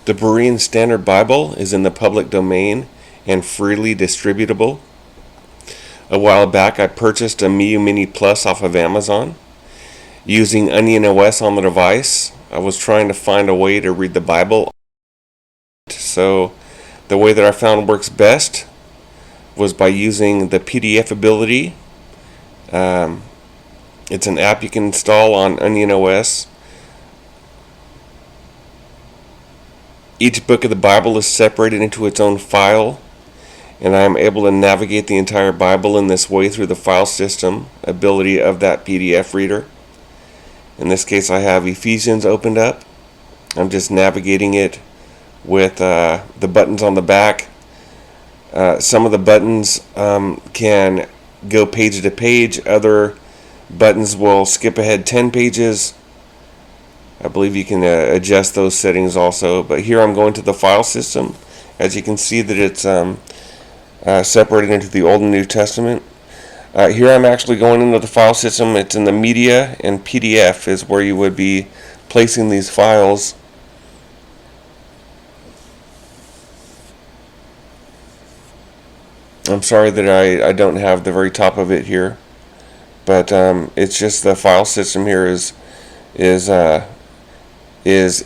The Berean Standard Bible is in the public domain and freely distributable. A while back I purchased a Miyoo Mini Plus off of Amazon. Using Onion OS on the device, I was trying to find a way to read the Bible. So the way that I found works best was by using the PDF ability. It's an app you can install on Onion OS. Each book of the Bible is separated into its own file, and I am able to navigate the entire Bible in this way through the file system ability of that PDF reader. In this case, I have Ephesians opened up. I'm just navigating it with the buttons on the back. Some of the buttons can go page to page. Other buttons will skip ahead 10 pages. I believe you can adjust those settings also. But here I'm going to the file system. As you can see that it's separated into the Old and New Testament. Here I'm actually going into the file system. It's in the media, and PDF is where you would be placing these files. I'm sorry that I don't have the very top of it here, but it's just the file system here is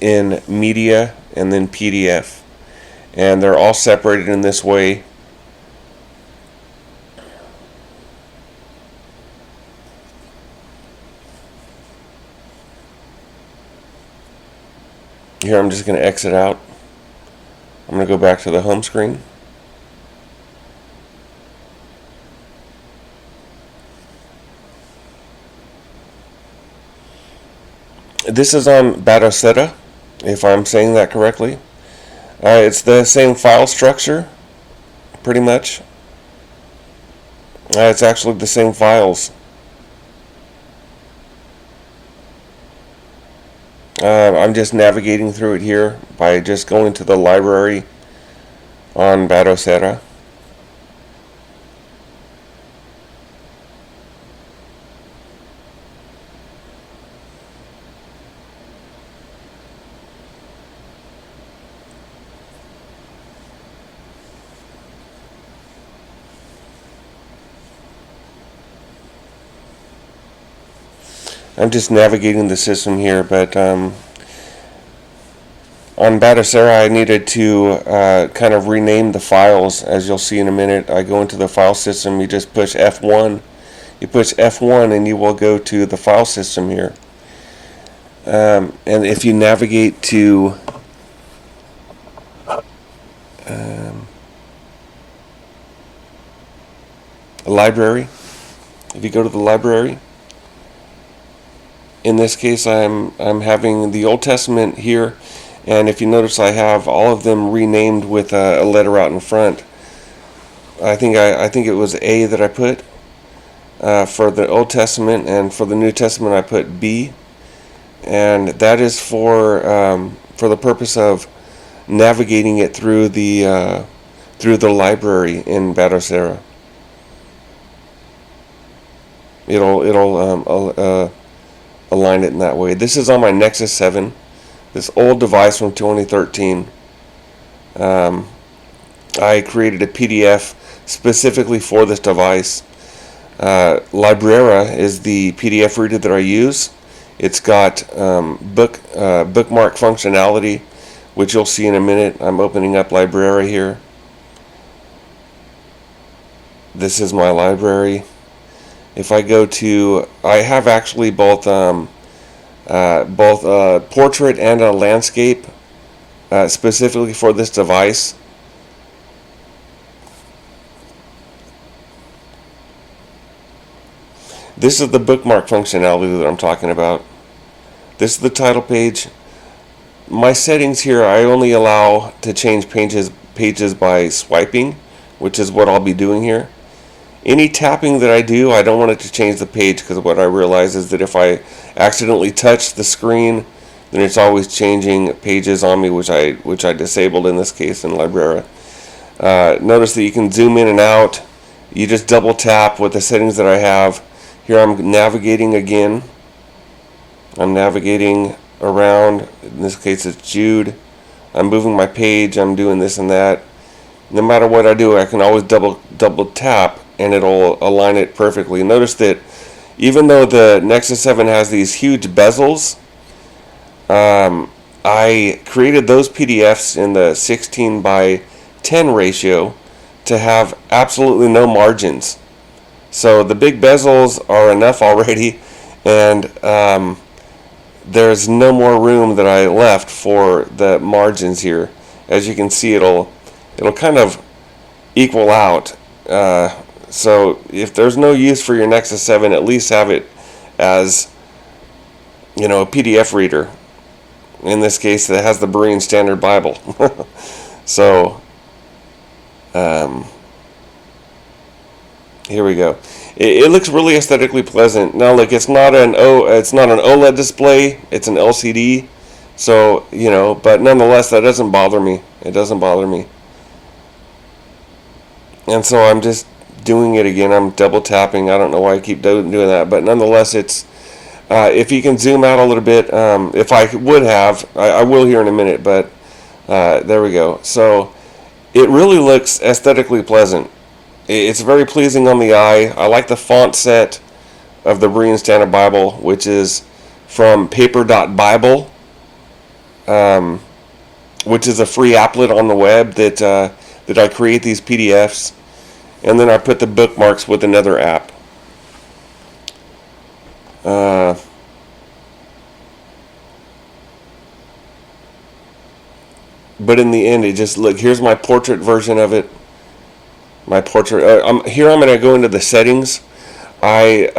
in media and then PDF, and they're all separated in this way. Here I'm just going to exit out. I'm going to go back to the home screen. This is on Batocera, if I'm saying that correctly. It's the same file structure, pretty much. It's actually the same files. I'm just navigating through it here by just going to the library on Batocera. I'm just navigating the system here, but on Batocera I needed to kind of rename the files. As you'll see in a minute, I go into the file system, you just push F1. You push F1 and you will go to the file system here. And if you navigate to a library, if you go to the library, in this case, I'm having the Old Testament here, and if you notice, I have all of them renamed with a letter out in front. I think it was A that I put for the Old Testament, and for the New Testament I put B, and that is for the purpose of navigating it through the library in Batocera. It'll align it in that way. This is on my Nexus 7, this old device from 2013. I created a PDF specifically for this device. Librera is the PDF reader that I use. It's got bookmark functionality, which you'll see in a minute. I'm opening up Librera here. This is my library. If I go to, I have actually both a portrait and a landscape specifically for this device. This is the bookmark functionality that I'm talking about. This is the title page. My settings here, I only allow to change pages by swiping, which is what I'll be doing here. Any tapping that I do, I don't want it to change the page, because what I realize is that if I accidentally touch the screen, then it's always changing pages on me, which I disabled in this case in Librera. Notice that you can zoom in and out. You just double tap with the settings that I have. Here I'm navigating again. I'm navigating around. In this case it's Jude I'm moving my page, I'm doing this and that. No matter what I do, I can always double tap and it'll align it perfectly. Notice that even though the Nexus 7 has these huge bezels, I created those PDFs in the 16 by 10 ratio to have absolutely no margins. So the big bezels are enough already, and there's no more room that I left for the margins here. As you can see, it'll kind of equal out. So if there's no use for your Nexus 7, at least have it as, you know, a PDF reader. In this case, that has the Berean Standard Bible. So here we go. It looks really aesthetically pleasant. Now, look, it's not an OLED display. It's an LCD. So, you know, but nonetheless, that doesn't bother me. It doesn't bother me. And so I'm just doing it again. I'm double tapping. I don't know why I keep doing that, but nonetheless, it's if you can zoom out a little bit. If I would have, I will here in a minute, but there we go. So it really looks aesthetically pleasant. It's very pleasing on the eye. I like the font set of the Berean Standard Bible, which is from paper.bible, which is a free applet on the web that I create these PDFs, and then I put the bookmarks with another app. But in the end, it just, look, here's my portrait version of it. My portrait. Here I'm going to go into the settings. You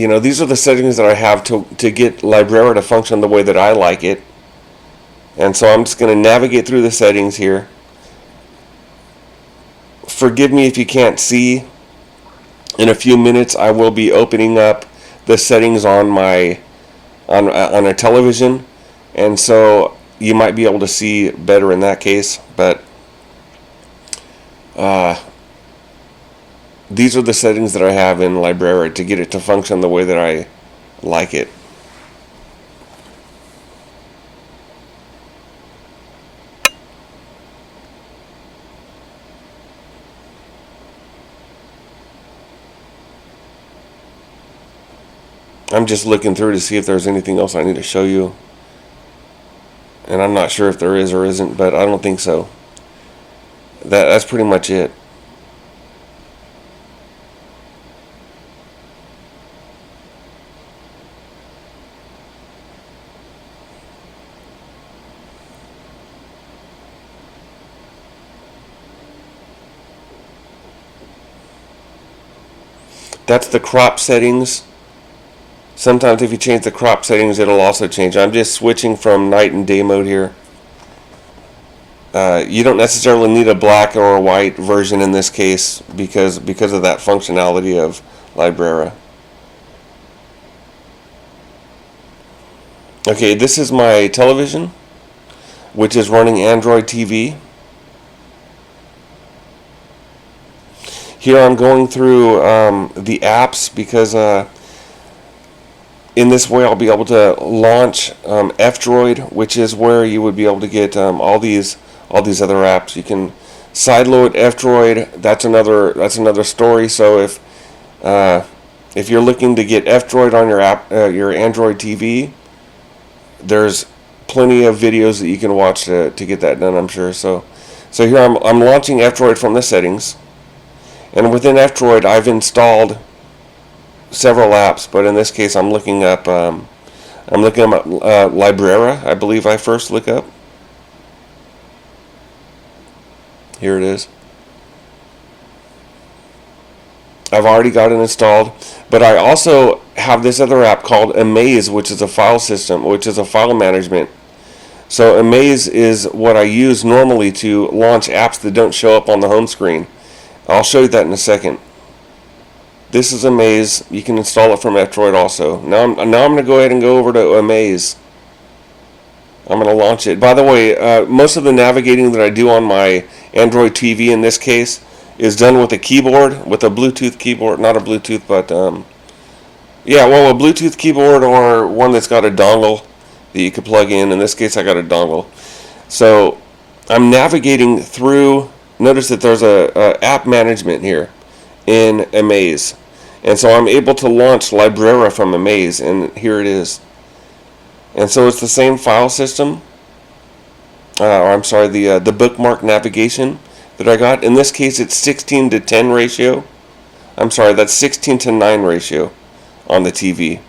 know, these are the settings that I have to get Librera to function the way that I like it. And so I'm just going to navigate through the settings here. Forgive me if you can't see. In a few minutes, I will be opening up the settings on my on a television, and so you might be able to see better in that case. But these are the settings that I have in Librera to get it to function the way that I like it. I'm just looking through to see if there's anything else I need to show you. And I'm not sure if there is or isn't, but I don't think so. That's pretty much it. That's the crop settings. Sometimes if you change the crop settings, it'll also change. I'm just switching from night and day mode here. You don't necessarily need a black or a white version in this case because of that functionality of Librera. Okay, this is my television, which is running Android TV. Here I'm going through the apps because in this way I'll be able to launch F-Droid, which is where you would be able to get all these other apps. You can sideload F-Droid. That's another story. So if you're looking to get F-Droid on your Android TV, there's plenty of videos that you can watch to get that done, I'm sure. So here I'm launching F-Droid from the settings, and within F-Droid I've installed several apps, but in this case I'm looking up Librera. I believe I first look up. Here it is. I've already got it installed, but I also have this other app called Amaze, which is a file system, which is a file management. So Amaze is what I use normally to launch apps that don't show up on the home screen. I'll show you that in a second. This is Amaze. You can install it from F-Droid also. Now I'm going to go ahead and go over to Amaze. I'm going to launch it. By the way, most of the navigating that I do on my Android TV in this case is done with a keyboard, with a Bluetooth keyboard. Not a Bluetooth, but yeah, well, a Bluetooth keyboard or one that's got a dongle. that you could plug in. In this case, I got a dongle. So I'm navigating through. Notice that there's a app management here in Amaze, and so I'm able to launch Librera from Amaze, and here it is. And so it's the same file system. Or I'm sorry, the bookmark navigation that I got. In this case, it's 16 to 10 ratio. I'm sorry, that's 16 to 9 ratio on the TV.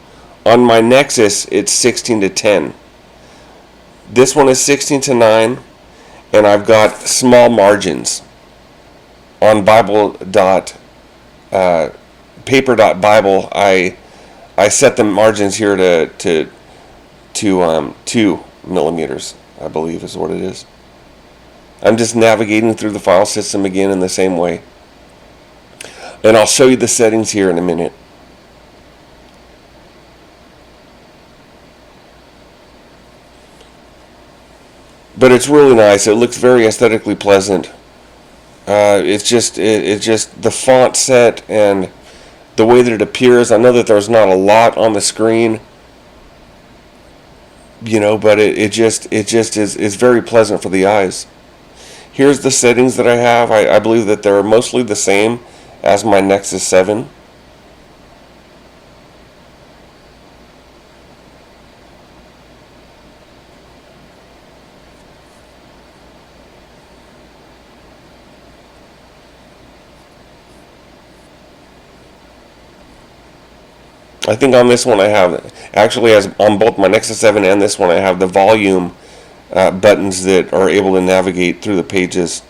On my Nexus, it's 16 to 10. This one is 16 to 9, and I've got small margins. On paper.bible, I set the margins here to 2 millimeters, I believe is what it is. I'm just navigating through the file system again in the same way. And I'll show you the settings here in a minute. But it's really nice. It looks very aesthetically pleasant. It's just the font set and the way that it appears. I know that there's not a lot on the screen, but it just is very pleasant for the eyes. Here's the settings that I have. I believe that they're mostly the same as my Nexus 7. I think on this one I have, actually as on both my Nexus 7 and this one, I have the volume buttons that are able to navigate through the pages.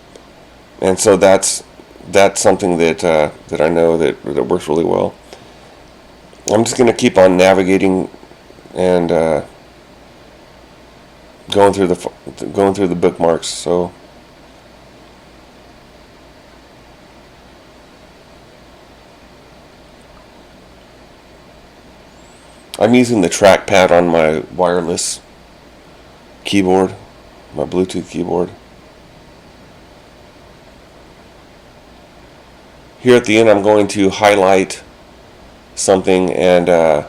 And so that's something that I know that works really well. I'm just going to keep on navigating and going through the bookmarks. So I'm using the trackpad on my wireless keyboard, my Bluetooth keyboard. Here at the end, I'm going to highlight something, and a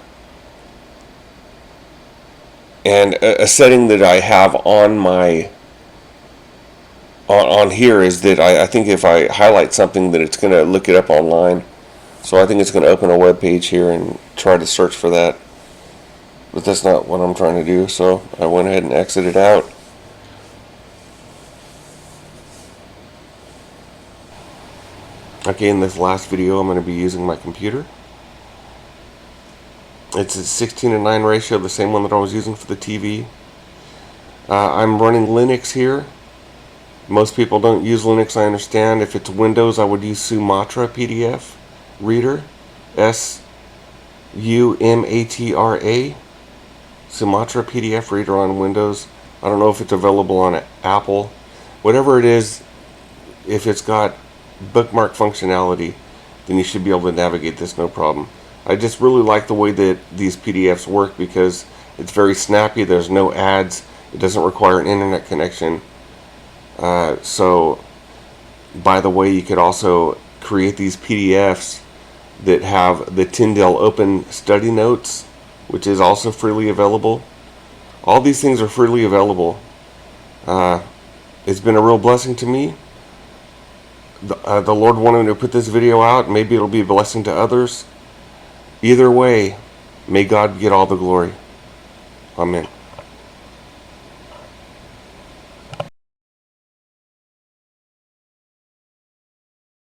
setting that I have on my on here is that I think if I highlight something, that it's going to look it up online. So I think it's going to open a web page here and try to search for that. But that's not what I'm trying to do, so I went ahead and exited out. Okay, in this last video I'm going to be using my computer. It's a 16 to 9 ratio, the same one that I was using for the TV. I'm running Linux here. Most people don't use Linux, I understand. If it's Windows, I would use Sumatra PDF Reader. Sumatra. Sumatra PDF Reader on Windows. I don't know if it's available on Apple. Whatever it is, if it's got bookmark functionality, then you should be able to navigate this no problem. I just really like the way that these PDFs work because it's very snappy. There's no ads. It doesn't require an internet connection. So, by the way, you could also create these PDFs that have the Tyndale Open Study Notes, which is also freely available. All these things are freely available. It's been a real blessing to me. The Lord wanted to put this video out. Maybe it'll be a blessing to others. Either way, may God get all the glory. Amen.